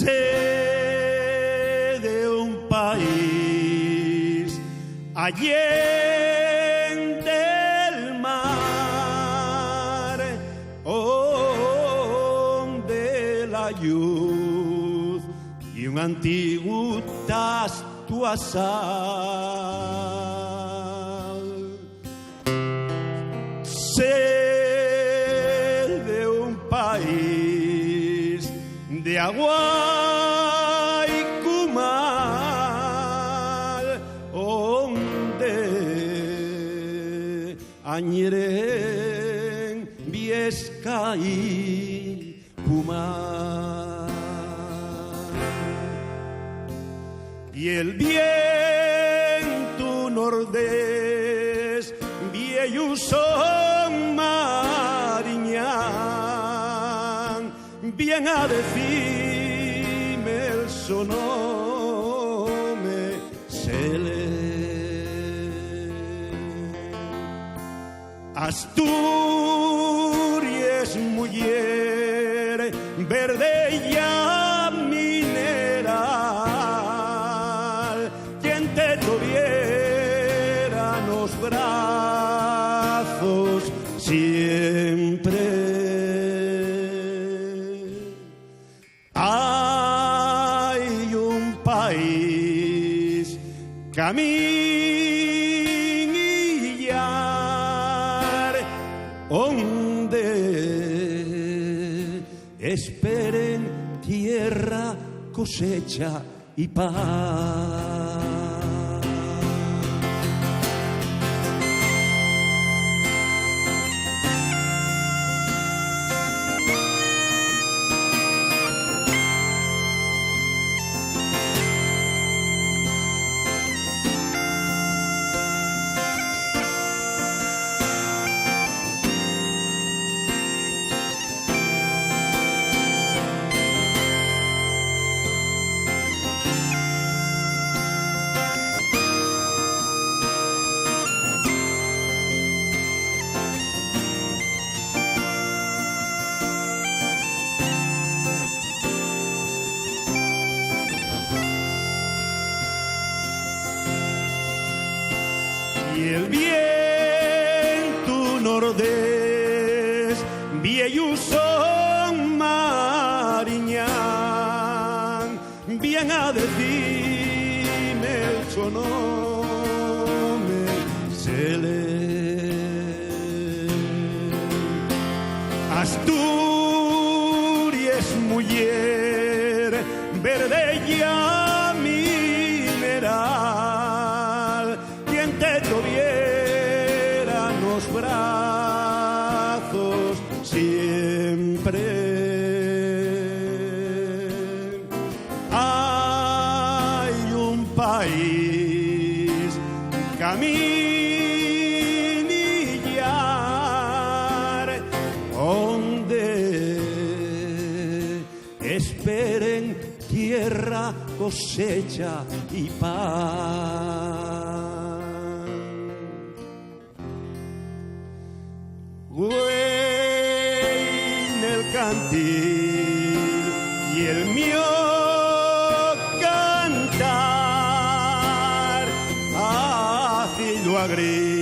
Sé de un país allende el mar, donde la luz y un antiguo tastuazal. Sé de un país de agua y cumal, donde añeren Viesca y Pumar. Y el viento nordés viejo son mariñán, bien a decirme el sonome se le. Asturias, mujer verde ya mineral, quien te tuviera en los brazos siempre. Hay un país caminillar donde esperen tierra, cosecha y paz. Y el viento nordés viejo son mariñán, bien a decirme el sonome se le. Asturias, mujer verde ya mineral, quien te tuviera en los brazos siempre. Hay un país caminillar donde esperen tierra, cosecha y paz. Güey en el cantil y el mío cantar, ácido agrio